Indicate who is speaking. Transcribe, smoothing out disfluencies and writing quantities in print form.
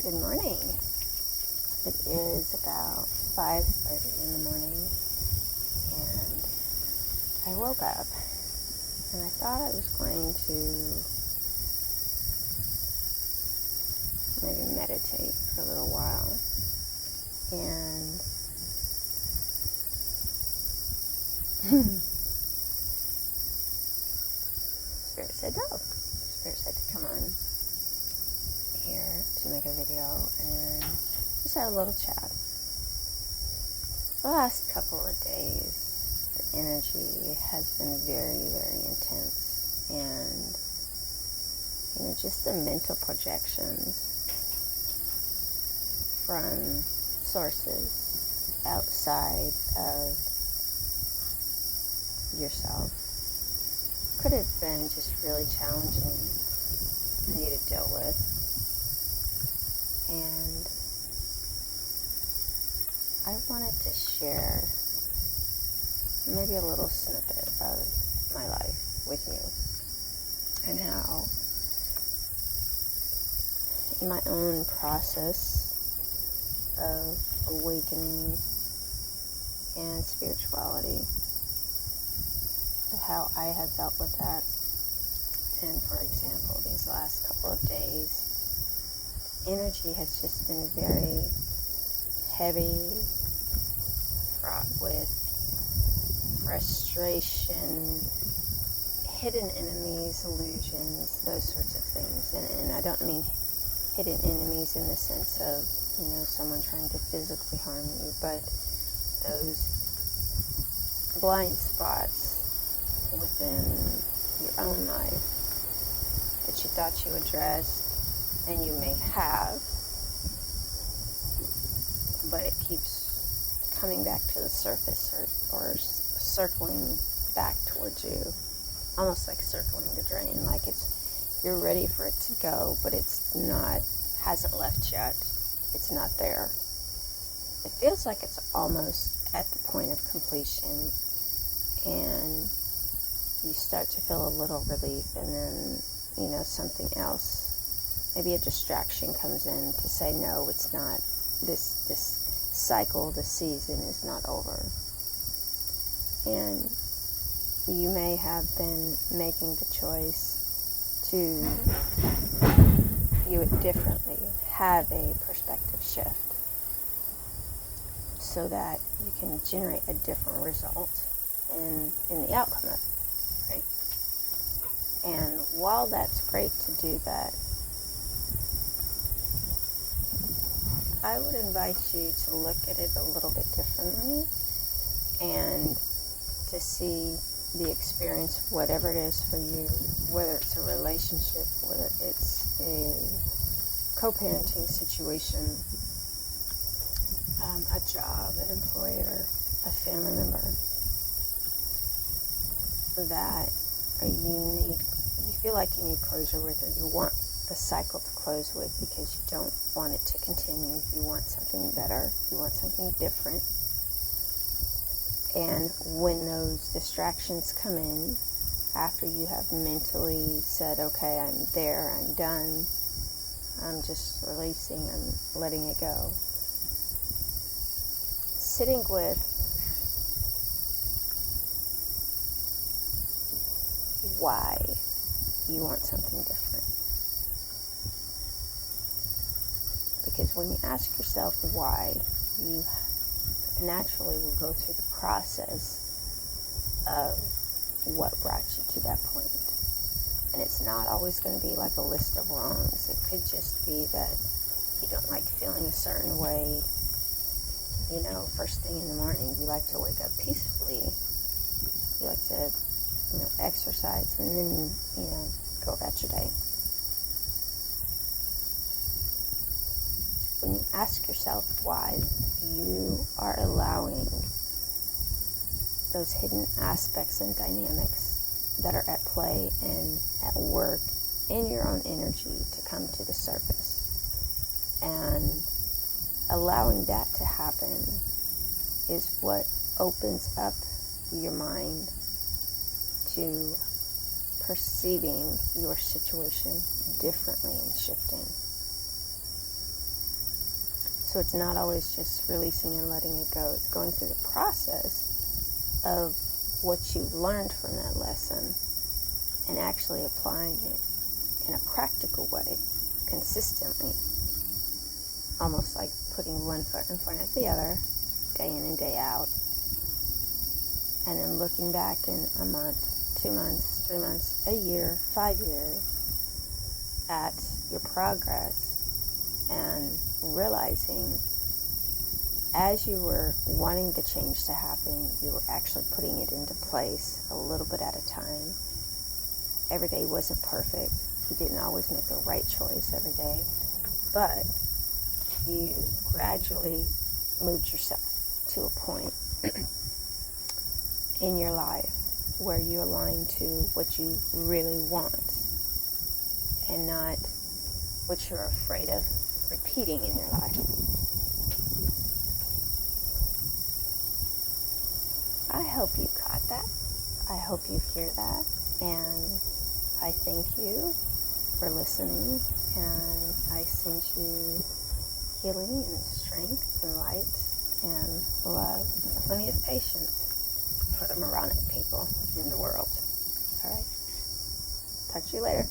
Speaker 1: Good morning. It is about 5:30 in the morning, and I woke up, and I thought I was going to maybe meditate for a little while, and Spirit said no. Spirit said to come on here to make a video and just have a little chat. The last couple of days, the energy has been very, very intense, and just the mental projections from sources outside of yourself could have been just really challenging for you to deal with. And I wanted to share maybe a little snippet of my life with you, and how in my own process of awakening and spirituality, of how I have dealt with that. And for example, these last couple of days, energy has just been very heavy, fraught with frustration, hidden enemies, illusions, those sorts of things. And I don't mean hidden enemies in the sense of, someone trying to physically harm you, but those blind spots within your own life that you thought you addressed, and you may have, but it keeps coming back to the surface or circling back towards you, almost like circling the drain, like you're ready for it to go, but hasn't left yet. It's not there. It feels like it's almost at the point of completion, and you start to feel a little relief, and then something else, maybe a distraction, comes in to say, no, it's not. This cycle, this season is not over. And you may have been making the choice to view it differently, have a perspective shift, so that you can generate a different result in the outcome of it, right? And while that's great to do that, I would invite you to look at it a little bit differently, and to see the experience, whatever it is for you, whether it's a relationship, whether it's a co-parenting situation, a job, an employer, a family member, that you feel like you need closure with, or you want the cycle to close with, because you don't want it to continue. You want something better. You want something different. And when those distractions come in, after you have mentally said, okay, I'm there, I'm done, I'm just releasing, I'm letting it go, sitting with why you want something different. Because when you ask yourself why, you naturally will go through the process of what brought you to that point. And it's not always going to be like a list of wrongs. It could just be that you don't like feeling a certain way. First thing in the morning, you like to wake up peacefully. You like to, exercise, and then, go about your day. When you ask yourself why, you are allowing those hidden aspects and dynamics that are at play and at work in your own energy to come to the surface. And allowing that to happen is what opens up your mind to perceiving your situation differently and shifting. So it's not always just releasing and letting it go. It's going through the process of what you learned from that lesson and actually applying it in a practical way, consistently. Almost like putting one foot in front of the other, day in and day out. And then looking back in a month, 2 months, 3 months, a year, 5 years at your progress and realizing as you were wanting the change to happen, you were actually putting it into place a little bit at a time. Every day wasn't perfect. You didn't always make the right choice every day, but you gradually moved yourself to a point in your life where you align to what you really want and not what you're afraid of repeating in your life. I hope you caught that. I hope you hear that. And I thank you for listening. And I send you healing and strength and light and love and plenty of patience for the moronic people in the world. All right. Talk to you later.